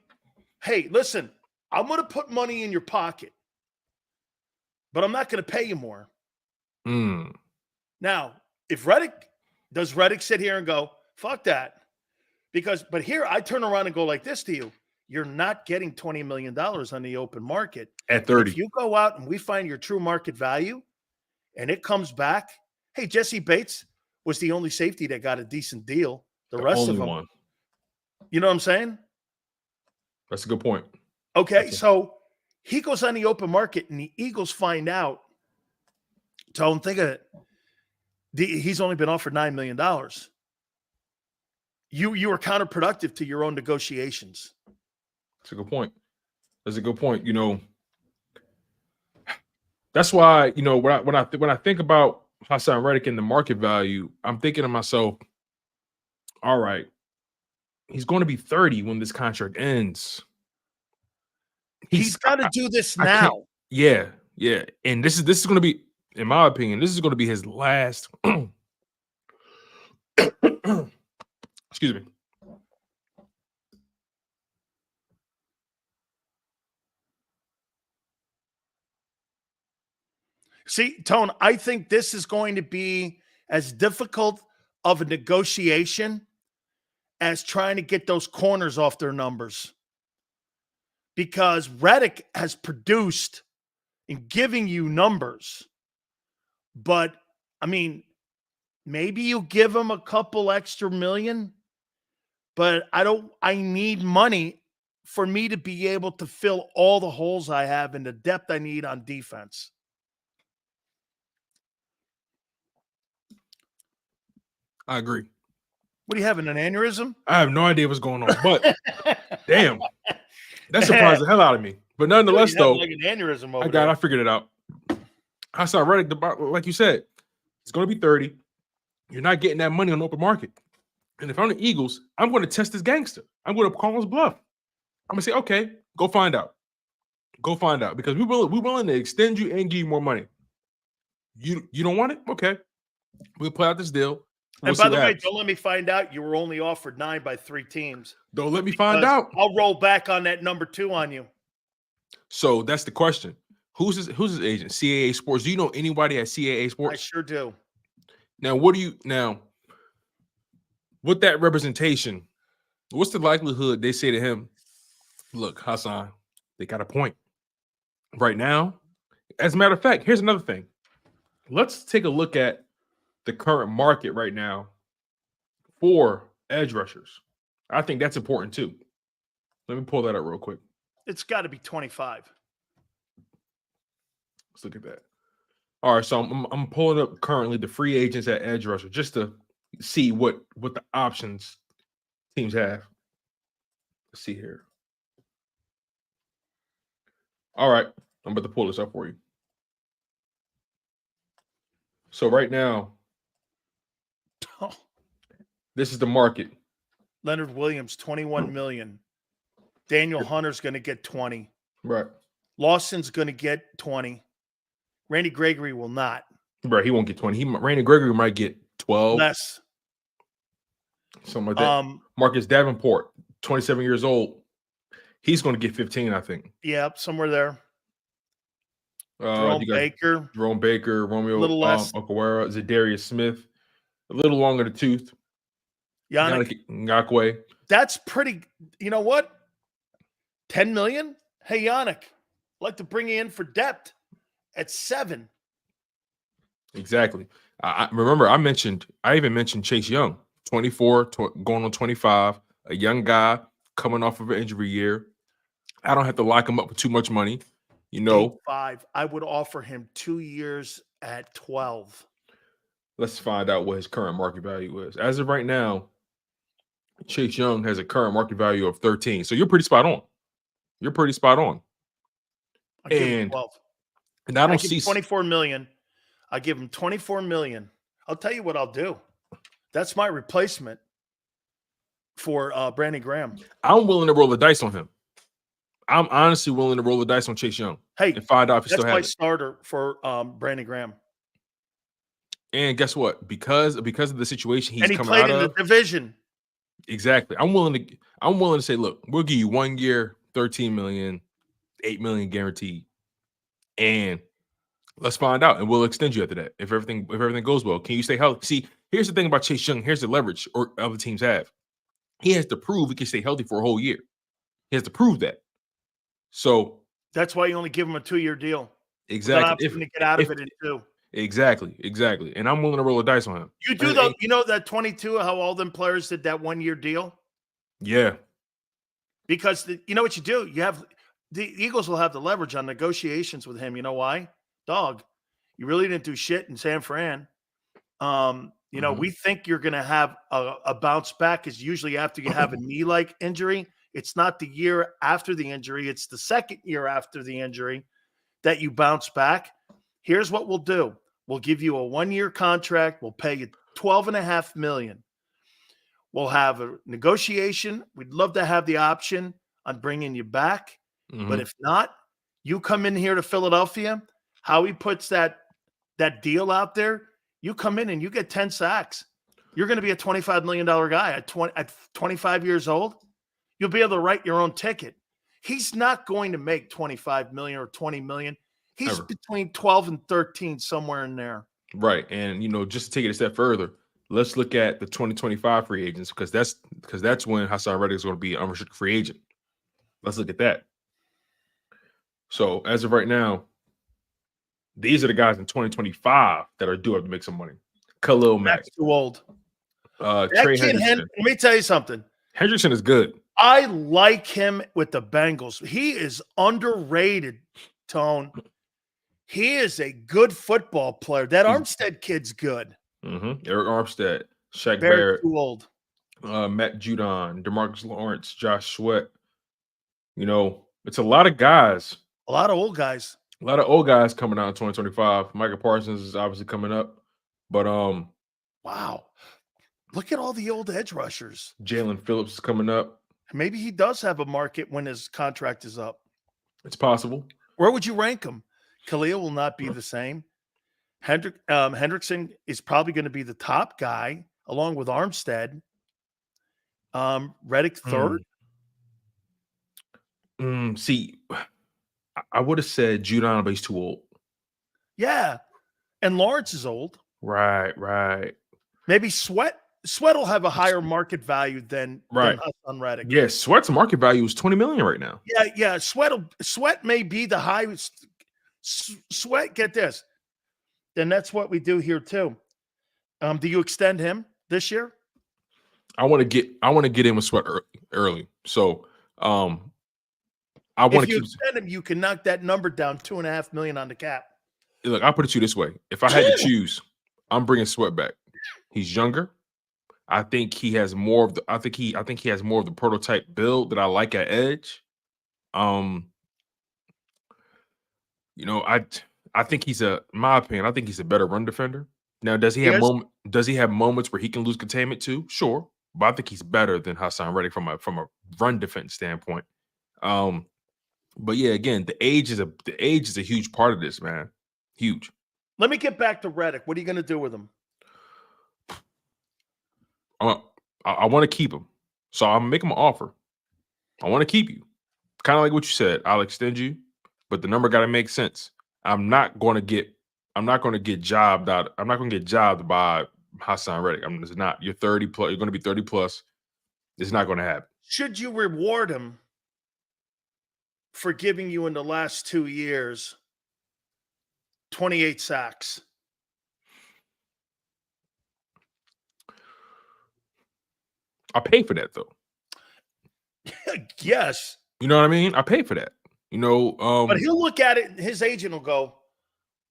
hey, listen, I'm going to put money in your pocket, but I'm not going to pay you more. Now, if does Reddick sit here and go, fuck that? But here I turn around and go like this to you. You're not getting $20 million on the open market. At 30. If you go out and we find your true market value and it comes back, hey, Jesse Bates was the only safety that got a decent deal. The rest of them. One. You know what I'm saying? That's a good point. Okay, so he goes on the open market and the Eagles find out. Don't think of it. He's only been offered $9 million. You were counterproductive to your own negotiations. That's a good point. That's a good point. That's why, when I think about Hassan Reddick and the market value, I'm thinking to myself, all right, He's going to be 30 when this contract ends. He's got to do this I can't. now. Yeah. And this is going to be, in my opinion, this is going to be his last. Excuse me. See, Tone, I think this is going to be as difficult of a negotiation as trying to get those corners off their numbers. Because Reddick has produced in giving you numbers. But, I mean, maybe you give him a couple extra million, but I need money for me to be able to fill all the holes I have and the depth I need on defense. I agree. What are you having, an aneurysm? I have no idea what's going on, but damn, that surprised the hell out of me. But nonetheless, though, like an aneurysm over there. I figured it out. I saw Reddick, like you said, it's going to be 30. You're not getting that money on the open market. And if I'm the Eagles, I'm going to test this gangster. I'm going to call his bluff. I'm going to say, okay, go find out. Go find out, because we're willing to extend you and give you more money. You don't want it? Okay. We'll play out this deal. And by the way, don't let me find out you were only offered 9 by 3 teams. Don't let me find out. I'll roll back on that number 2 on you. So that's the question. Who's his agent? CAA Sports. Do you know anybody at CAA Sports? I sure do. Now, with that representation, what's the likelihood they say to him, look, Hassan, they got a point right now? As a matter of fact, here's another thing. Let's take a look at the current market right now for edge rushers. I think that's important too. Let me pull that up real quick. It's got to be 25. Let's look at that. All right, so I'm pulling up currently the free agents at edge rusher just to see what the options teams have. Let's see here. All right, I'm about to pull this up for you. So right now, this is the market. Leonard Williams, 21 million. Daniel Hunter's going to get 20. Right. Lawson's going to get 20. Randy Gregory will not. Right, he won't get 20. Randy Gregory might get 12. Less. Something like that. Marcus Davenport, 27 years old. He's going to get 15, I think. Yeah, somewhere there. Jerome Baker, Romeo little less. Okwara, Zadarius Smith, a little longer the tooth. Yannick Ngakoue. That's pretty. You know what? 10 million? Hey, Yannick, I'd like to bring you in for depth at 7. Exactly. I remember I even mentioned Chase Young, 24, going on 25, a young guy coming off of an injury year. I don't have to lock him up with too much money. 5. I would offer him 2 years at 12. Let's find out what his current market value is. As of right now, Chase Young has a current market value of 13. So you're pretty spot on. I give him 12. And I don't see 24 million. I give him 24 million. I'll tell you what I'll do. That's my replacement for Brandon Graham. I'm willing to roll the dice on him. I'm honestly willing to roll the dice on Chase Young. Hey, and find out if he still has it. That's my starter for Brandon Graham. And guess what? Because of the situation he's coming out of, and he played in the division. Exactly. I'm willing to say, look, we'll give you 1 year, 13 million, 8 million guaranteed, and let's find out, and we'll extend you after that if everything goes well. Can you stay healthy? See, here's the thing about Chase Young. Here's the leverage or other teams have. He has to prove he can stay healthy for a whole year. He has to prove that. So that's why you only give him a 2-year deal. Exactly. If to get out of it in 2. Exactly. And I'm willing to roll the dice on him. You do though. You know that 22, how all them players did that 1-year deal? Yeah. Because you know what you do? You have the Eagles will have the leverage on negotiations with him. You know why? Dog, you really didn't do shit in San Fran. We think you're going to have a bounce back is usually after you have a knee-like injury. It's not the year after the injury. It's the second year after the injury that you bounce back. Here's what we'll do. We'll give you a 1-year contract. We'll pay you $12.5 million. We'll have a negotiation. We'd love to have the option on bringing you back. But if not, you come in here to Philadelphia. Howie puts that deal out there. You come in and you get 10 sacks. You're going to be a $25 million guy at 25 years old. You'll be able to write your own ticket. He's not going to make 25 million or 20 million. He's between 12 and 13, somewhere in there. Right. And, just to take it a step further, let's look at the 2025 free agents because that's when Hassan Reddick is going to be an unrestricted free agent. Let's look at that. So as of right now, these are the guys in 2025 that are due up to make some money. Khalil Mack. Too old. Trey Hendrickson. Let me tell you something. Hendrickson is good. I like him with the Bengals. He is underrated, Tone. He is a good football player. That Armstead kid's good. Eric Armstead, Shaq Barrett, too old. Matt Judon, DeMarcus Lawrence, Josh Sweat. It's a lot of guys. A lot of old guys. A lot of old guys coming out in 2025. Micah Parsons is obviously coming up. But wow. Look at all the old edge rushers. Jalen Phillips is coming up. Maybe he does have a market when his contract is up. It's possible. Where would you rank him? Khalil will not be the same. Hendrickson is probably going to be the top guy, along with Armstead. Reddick third. See, I would have said Judon, but he's too old. Yeah, and Lawrence is old. Right. Maybe Sweat will have a higher market value than Hassan Reddick. Yeah, Sweat's market value is $20 million right now. Yeah. Sweat may be the highest. Sweat, get this. Then that's what we do here too. Do you extend him this year? I want to get in with Sweat early. So I want to keep extend him. You can knock that number down $2.5 million on the cap. Look, I'll put it to you this way: if I had to choose, I'm bringing Sweat back. He's younger. I think he has more of the. I think he has more of the prototype build that I like at edge. I think in my opinion, I think he's a better run defender. Now, does he have moments where he can lose containment too? Sure, but I think he's better than Hassan Reddick from a run defense standpoint. But yeah, again, the age is a huge part of this, man. Huge. Let me get back to Reddick. What are you going to do with him? I want to keep him, so I'm make him an offer. I want to keep you, kind of like what you said. I'll extend you, but the number got to make sense. I'm not going to get jobbed out. I'm not going to get jobbed by Hassan Reddick. It's not. You're 30 plus. You're going to be 30 plus. It's not going to happen. Should you reward him for giving you in the last 2 years 28 sacks? I pay for that though. Yes. You know what I mean? I pay for that. But he'll look at it and his agent will go,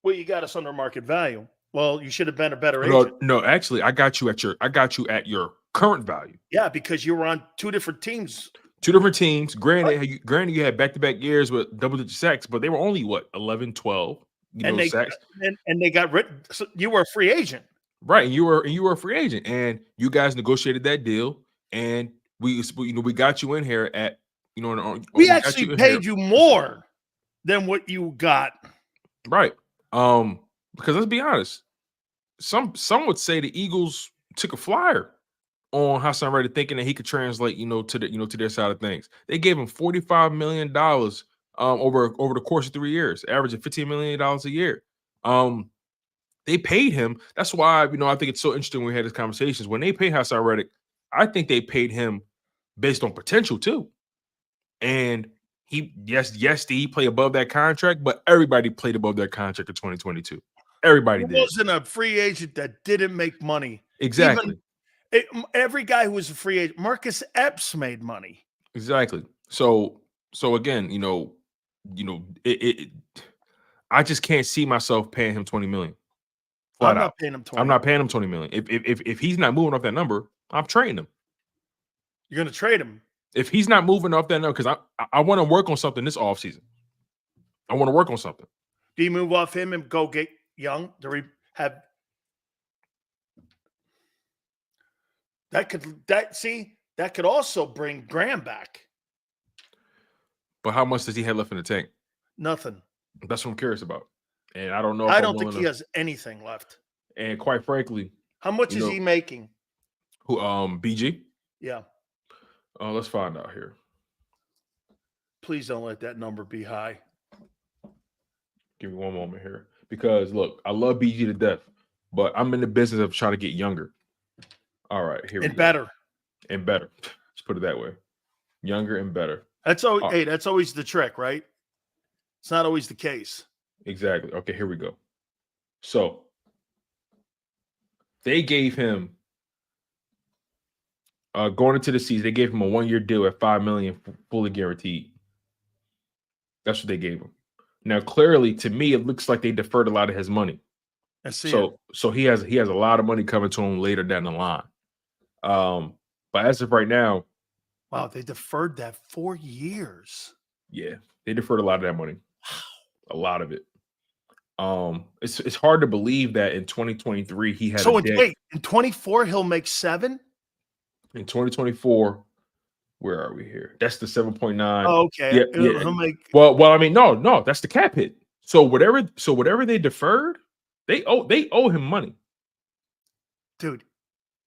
well, you got us under market value. Well, you should have been a better agent. No, actually, I got you at your current value. Yeah, because you were on two different teams. Granted, you had back-to-back years with double-digit sacks, but they were only 11, 12, sacks. And they got written. So you were a free agent. Right, and you were a free agent, and you guys negotiated that deal, and we got you in here at we actually paid you more than what you got. Right, because let's be honest, some would say the Eagles took a flyer on Hassan Reddick, thinking that he could translate to their side of things. They gave him $45 million over the course of 3 years, averaging $15 million a year. They paid him. That's why, I think it's so interesting when we had these conversations. When they paid Hassan Reddick, I think they paid him based on potential too. And did he play above that contract? But everybody played above that contract in 2022. Everybody did. He wasn't a free agent that didn't make money. Exactly. Every guy who was a free agent, Marcus Epps made money. Exactly. So again, I just can't see myself paying him $20 million. I'm not paying him $20 million. I'm not paying him $20 million. If he's not moving off that number, I'm trading him. You're going to trade him? If he's not moving off that number, because I want to work on something this offseason. I want to work on something. Do you move off him and go get Young? That could also bring Graham back. But how much does he have left in the tank? Nothing. That's what I'm curious about. And I don't know if I don't think he has anything left. And quite frankly, how much is he making? Who BG? Yeah. Let's find out here. Please don't let that number be high. Give me one moment here. Because look, I love BG to death, but I'm in the business of trying to get younger. All right, here we go. Better. And better. Let's put it that way. Younger and better. That's always, hey, that's always the trick, right? It's not always the case. Exactly. Okay, here we go. So they gave him going into the season, they gave him a 1-year deal at $5 million, fully guaranteed. That's what they gave him. Now, clearly, to me, it looks like they deferred a lot of his money. So he has a lot of money coming to him later down the line. But as of right now, wow, they deferred that 4 years. Yeah, they deferred a lot of that money. A lot of it. It's hard to believe that in 2023 he had. So wait, in 24 he'll make 7. In 2024, where are we here? That's the 7.9. Oh, okay. Yeah. He'll make. Well, I mean, no, that's the cap hit. So whatever they deferred, they owe him money. Dude,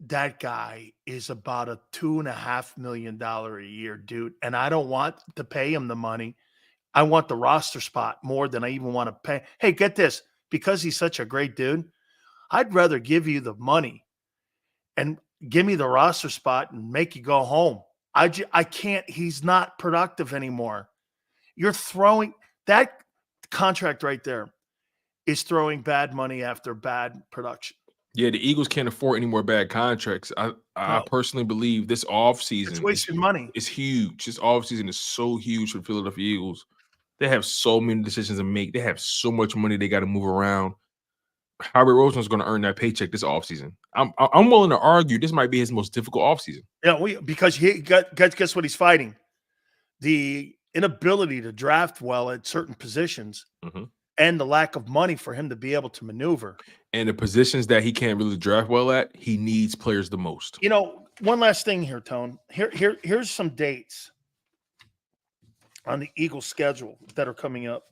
that guy is about a $2.5 million a year, dude. And I don't want to pay him the money. I want the roster spot more than I even want to pay. Hey, get this. Because he's such a great dude, I'd rather give you the money and give me the roster spot and make you go home. I can't. He's not productive anymore. You're throwing that contract right there is throwing bad money after bad production. Yeah, the Eagles can't afford any more bad contracts. I personally believe this offseason it's wasting money. It's huge. This offseason is so huge for the Philadelphia Eagles. They have so many decisions to make. They have so much money they got to move around. Howard Roseman's going to earn that paycheck this offseason. I'm willing to argue this might be his most difficult offseason. Yeah, because guess what he's fighting? The inability to draft well at certain positions and the lack of money for him to be able to maneuver. And the positions that he can't really draft well at, he needs players the most. You know, one last thing here, Tone. Here's some dates on the Eagles schedule that are coming up.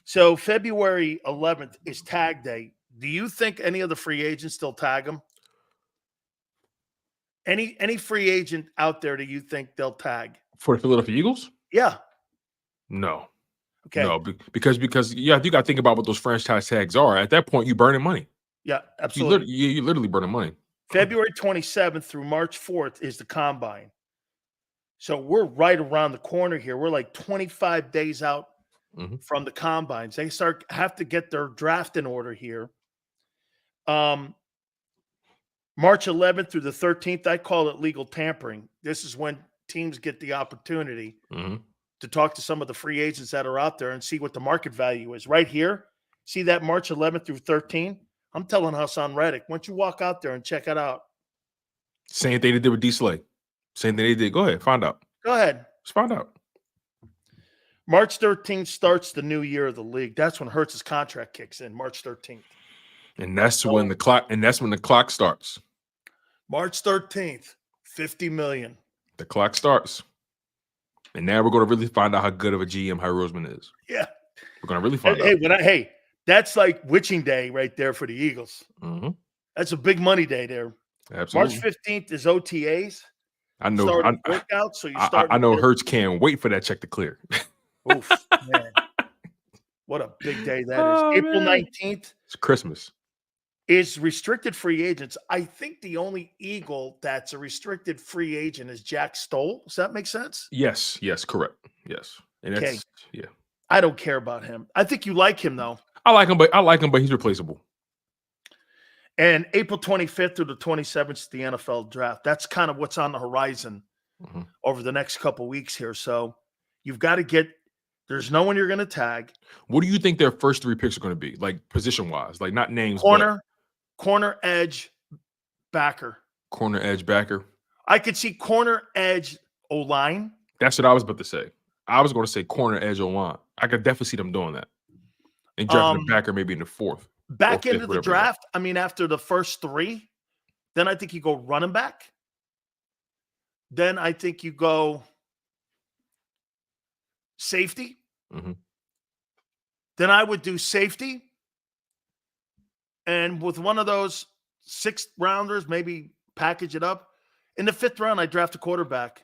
So February 11th is tag day. Do you think any of the free agents still tag him? Any free agent out there do you think they'll tag? For the Philadelphia Eagles? Yeah. No. Okay. No, because you got to think about what those franchise tags are. At that point, you're burning money. Yeah, absolutely. You're literally burning money. February 27th through March 4th is the combine. So we're right around the corner here. We're like 25 days out from the combines. They have to get their draft in order here. March 11th through the 13th, I call it legal tampering. This is when teams get the opportunity to talk to some of the free agents that are out there and see what the market value is. Right here, see that March 11th through 13th? I'm telling Hassan Reddick, once you walk out there and check it out. Same thing they did with D. Slay. Same thing they did. Go ahead, find out. Go ahead. Let's find out. March 13th starts the new year of the league. That's when Hurts' contract kicks in, March 13th. And that's when the clock starts. March 13th, $50 million. The clock starts. And now we're going to really find out how good of a GM Howard Roseman is. Yeah. We're going to really find out. Hey, that's like witching day right there for the Eagles. That's a big money day there. Absolutely. March 15th is OTAs. I know. Workout, so I know Hurts can't wait for that check to clear. Oof, man. What a big day that is. April 19th. It's Christmas. Is restricted free agents. I think the only Eagle that's a restricted free agent is Jack Stoll. Does that make sense? Yes, correct. Yes. And okay. Yeah. I don't care about him. I think you like him though. I like him, but he's replaceable. And April 25th through the 27th is the NFL draft. That's kind of what's on the horizon over the next couple weeks here. So you've got to there's no one you're going to tag. What do you think their first 3 picks are going to be? Like position-wise, like not names. Corner, edge, backer. Corner, edge, backer. I could see corner, edge, O-line. That's what I was about to say. I was going to say corner, edge, O-line. I could definitely see them doing that. And drafting a backer maybe in the 4th. Back into the draft, I mean, after the first 3, Then I think you go running back. Then I think you go safety. Mhm. Then I would do safety. And with one of those 6th rounders, maybe package it up. In the 5th round, I draft a quarterback.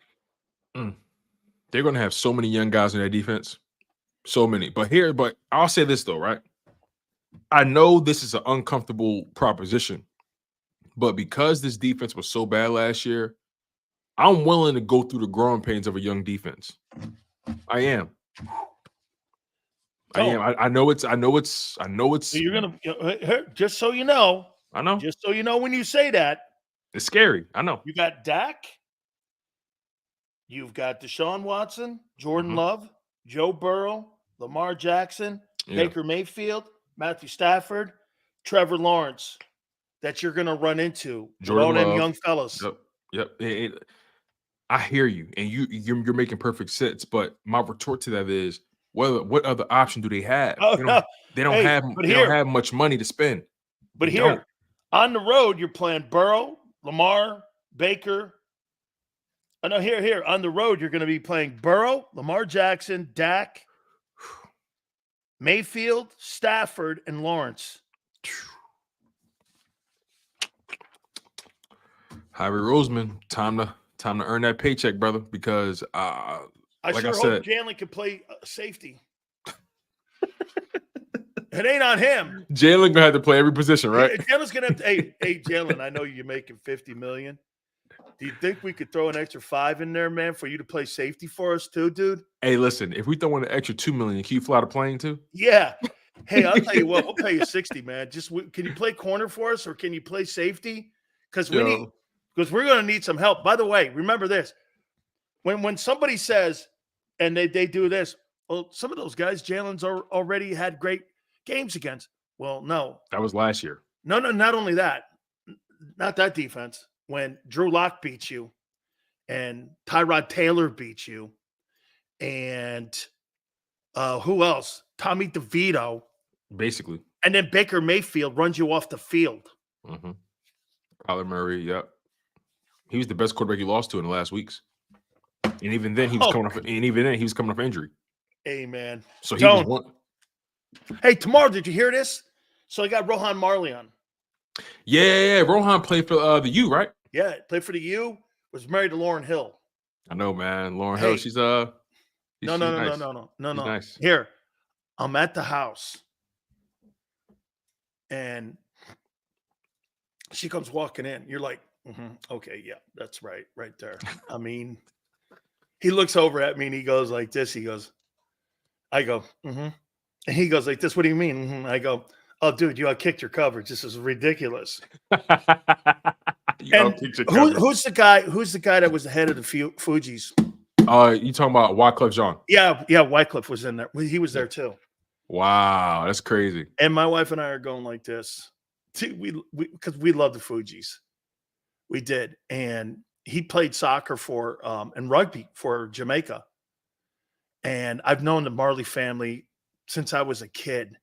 They're going to have so many young guys in their defense. So many. But I'll say this, though, right? I know this is an uncomfortable proposition. But because this defense was so bad last year, I'm willing to go through the growing pains of a young defense. I am. I know it's. So you're gonna just so you know. I know. Just so you know, when you say that, it's scary. I know. You got Dak. You've got Deshaun Watson, Jordan Love, Joe Burrow, Lamar Jackson, Baker Mayfield, Matthew Stafford, Trevor Lawrence. That you're gonna run into all them young fellas. Yep. I hear you, and you're making perfect sense. But my retort to that is, what other option do they have? They don't have much money to spend. But on the road, you're playing Burrow, Lamar, Baker. Oh no, here on the road, you're going to be playing Burrow, Lamar Jackson, Dak, Mayfield, Stafford, and Lawrence. Harry Roseman, time to earn that paycheck, brother. Because I hope Jalen can play safety. It ain't on him. Jalen gonna have to play every position, right? Jalen's gonna have to. Hey, Jalen, I know you're making $50 million. Do you think we could throw an extra 5 in there, man, for you to play safety for us too, dude? Hey, listen, if we throw in an extra $2 million, can you fly the plane too? Yeah. Hey, I'll tell you what, we'll pay you 60, man. Can you play corner for us, or can you play safety? Because we're gonna need some help. By the way, remember this: when somebody says, and they do this, well, some of those guys Jalen's already had great games against. Well, no, that was last year. No, not only that, not that defense. When Drew Lock beats you, and Tyrod Taylor beats you, and who else? Tommy DeVito, basically, and then Baker Mayfield runs you off the field. Kyler Murray, yep, he was the best quarterback you lost to in the last weeks, and even then he was coming off injury. Amen. So he was one. Hey, tomorrow, did you hear this? So I got Rohan Marley on. Yeah. Rohan played for the U, right? Yeah, played for the U. Was married to Lauryn Hill. I know, man. Lauryn Hill. She's no. Nice. Here, I'm at the house, and she comes walking in. You're like, okay, yeah, that's right there. I mean, he looks over at me and he goes like this. I go, and he goes like this. What do you mean? I go, oh, dude, you kicked your coverage. This is ridiculous. And who's the guy? Who's the guy that was the head of the Fugees? You talking about Wyclef Jean? Yeah. Wyclef was in there. He was there too. Wow, that's crazy. And my wife and I are going like this. Because we love the Fugees. We did, and he played soccer and rugby for Jamaica. And I've known the Marley family since I was a kid.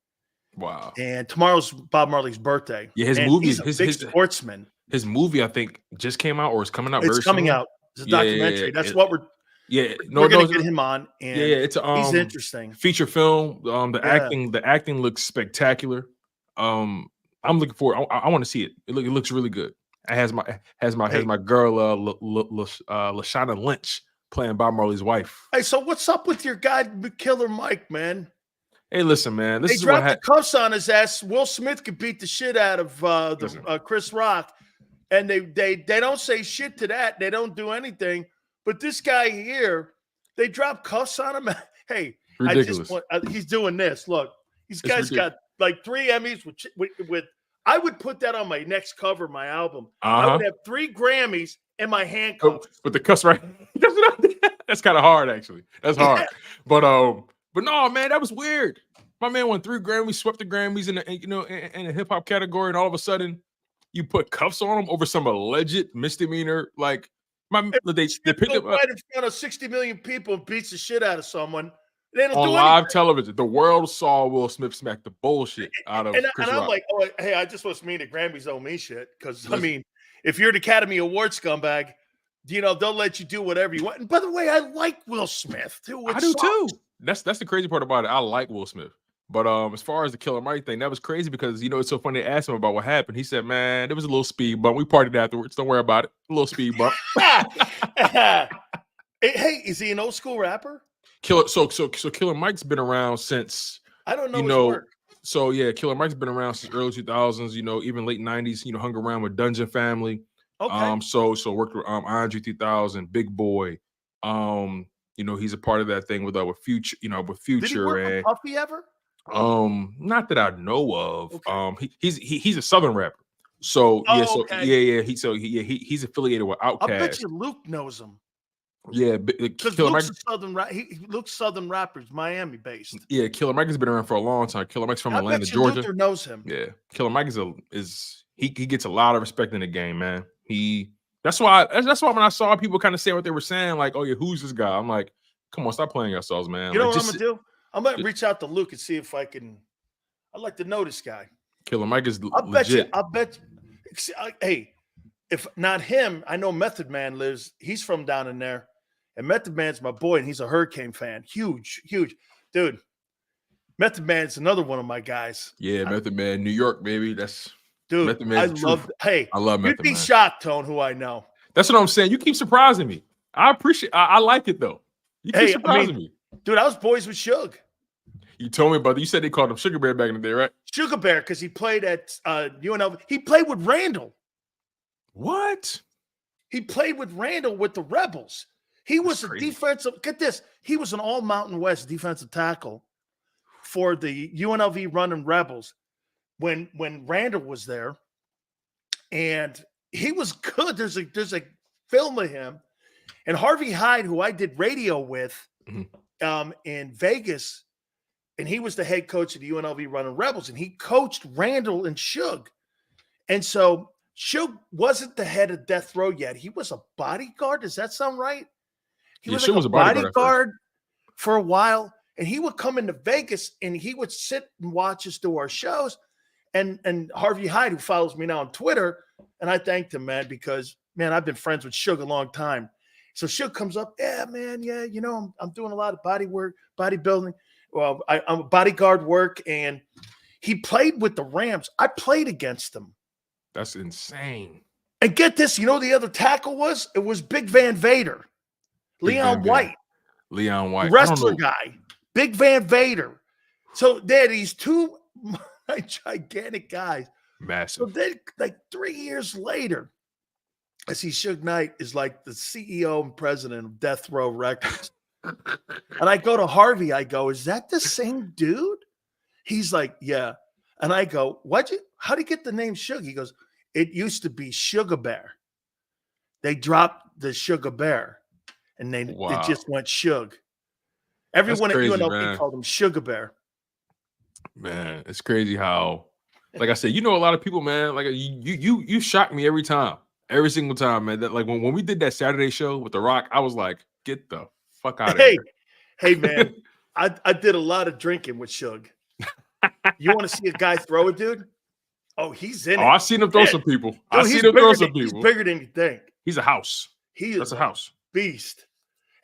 Wow. And tomorrow's Bob Marley's birthday. Yeah, his movie, he's a big sportsman. His movie, I think, just came out or is coming out. It's coming out. It's a documentary. That's what we're. Yeah, we're gonna get him on. And it's he's interesting. Feature film. The acting looks spectacular. I'm looking forward. I want to see it. It looks really good. It has my girl Lashana Lynch playing Bob Marley's wife. Hey, so what's up with your guy Killer Mike, man? Hey, listen, man. They dropped the cuffs on his ass. Will Smith could beat the shit out of Chris Rock, and they don't say shit to that. They don't do anything. But this guy here, they drop cuffs on him. Hey, ridiculous. He's doing this. Look, these guys got like 3 Emmys with. I would put that on my next cover of my album. I would have 3 Grammys in my handcuffs. With the cuffs, right? That's kind of hard, actually. That's hard. Yeah. But no, man, that was weird. My man won 3 Grammys, swept the Grammys in the hip hop category, and all of a sudden, you put cuffs on him over some alleged misdemeanor. Like they picked him up right in front of 60 million people and beats the shit out of someone. They don't on do live television. The world saw Will Smith smack the bullshit out of Chris Rock. I'm like, oh, hey, I just was mean the Grammys owe me shit because I mean, if you're an Academy Award scumbag, you know, they'll let you do whatever you want. And by the way, I like Will Smith too. I do too. That's the crazy part about it. I like Will Smith. But as far as the Killer Mike thing, that was crazy because, you know, it's so funny. They asked him about what happened. He said, man, there was a little speed bump. We partied afterwards. Don't worry about it. A little speed bump. Hey, is he an old school rapper? So Killer Mike's been around since, I don't know you his know, work. So yeah, Killer Mike's been around since early 2000s, you know, even late 90s, you know, hung around with Dungeon Family. Okay. So worked with Andre 3000, Big Boy. You know, he's a part of that thing with Future, you know, with Future. Did he work with Puffy ever? Not that I know of. Okay. He's a Southern rapper. So he's affiliated with Outkast. I bet you Luke knows him. Yeah, because Luke's Luke's Southern rappers, Miami based. Yeah, Killer Mike has been around for a long time. Killer Mike's from Atlanta, Georgia. Luther knows him. Yeah, Killer Mike he gets a lot of respect in the game, man. That's why when I saw people kind of say what they were saying, like, oh yeah, who's this guy? I'm like, come on, stop playing yourselves, man. You know what I'm gonna do? I'm gonna reach out to Luke and see if I can. I'd like to know this guy. Killer Mike is legit. I bet you. Hey, if not him, I know Method Man lives. He's from down in there. And Method Man's my boy, and he's a Hurricane fan. Huge, huge. Dude, Method Man's another one of my guys. Yeah, Method Man, New York, baby. That's dude. Method Man's I love Method Man. You'd be shocked, Tone, who I know. That's what I'm saying. You keep surprising me. I appreciate I like it though. You keep surprising me. Dude, I was boys with Suge. You told me about that. You said they called him Sugar Bear back in the day, right? Sugar Bear, because he played at UNLV. He played with Randall. What? He played with Randall with the Rebels. He was a defensive, get this, he was an all Mountain West defensive tackle for the UNLV running Rebels when Randall was there. And he was good. There's a film of him. And Harvey Hyde, who I did radio with in Vegas, and he was the head coach of the UNLV running Rebels, and he coached Randall and Suge. And so Suge wasn't the head of Death Row yet. He was a bodyguard. Does that sound right? He was like a bodyguard for a while, and he would come into Vegas and he would sit and watch us do our shows. And Harvey Hyde, who follows me now on Twitter, and I thanked him, man, because, man, I've been friends with Suge a long time. So Suge comes up, yeah, man, yeah, you know, I'm doing a lot of bodybuilding. Well, I'm a bodyguard work, and he played with the Rams. I played against him. That's insane. And get this, you know, the other tackle was? It was Big Van Vader. Leon White. Wrestler guy. Big Van Vader. So they had these two gigantic guys. Massive. So then, like 3 years later, I see Suge Knight is like the CEO and president of Death Row Records. And I go to Harvey. I go, is that the same dude? He's like, yeah. And I go, how'd you get the name Suge? He goes, it used to be Sugar Bear. They dropped the Sugar Bear. And it just went Suge. Everyone at UNLV called him Sugar Bear. Man, it's crazy how, like I said, you know, a lot of people, man, like you shock me every time, every single time, man. That like when we did that Saturday show with The Rock, I was like, get the fuck out of here. Hey, man, I did a lot of drinking with Suge. You want to see a guy throw it, dude? Oh, he's in it. I seen him throw some people. Dude, I seen him throw some people. He's bigger than you think. He's a house. That's a house. Beast.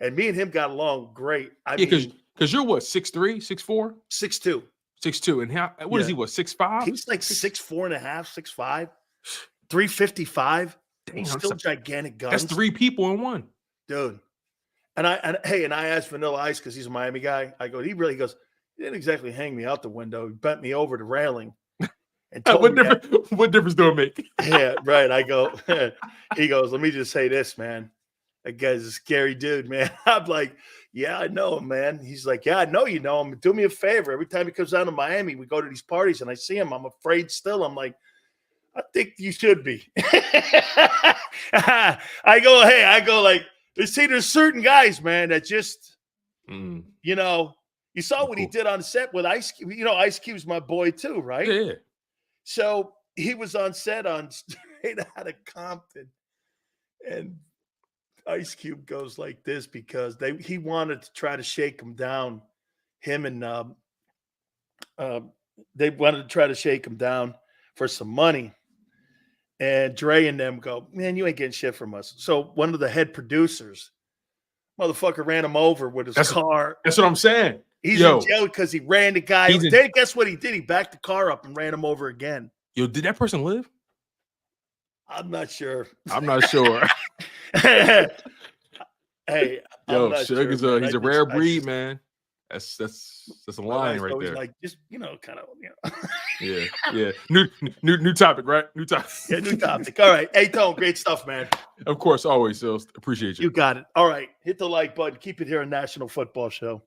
And me and him got along great. Because you're what, 6'3", 6'4"? 6'2". 6'2". And what is he, what, 6'5"? He's like 6'4" and a half, 6'5", 355. Damn, still gigantic guns. That's 3 people in one. Dude. And I asked Vanilla Ice because he's a Miami guy. I go, he goes, he didn't exactly hang me out the window. He bent me over the railing. And what difference do it make? Yeah, right. I go, he goes, let me just say this, man. That guy's a scary dude, man. I'm like, yeah, I know him, man. He's like, yeah, I know you know him. Do me a favor. Every time he comes down to Miami, we go to these parties and I see him. I'm afraid still. I'm like, I think you should be. I go like, there's certain guys, man, that just, you know, you saw what he did on set with Ice Cube. You know, Ice Cube's my boy too, right? Yeah. So he was on set on Straight Outta Compton, and Ice Cube goes like this because he wanted to try to shake him down. Him and they wanted to try to shake him down for some money. And Dre and them go, man, you ain't getting shit from us. So one of the head producers, motherfucker, ran him over with his car. That's what I'm saying. He's in jail because he ran the guy. Then guess what he did? He backed the car up and ran him over again. Yo, did that person live? I'm not sure. I'm not sure. Hey, yo, Suge is he's a rare breed, man. That's a line right there. Like, just kind of, yeah. New topic, right? New topic. Yeah, new topic. All right, hey Tone, great stuff, man. Of course, always, Sills. Appreciate you. You got it. All right, hit the like button. Keep it here on National Football Show.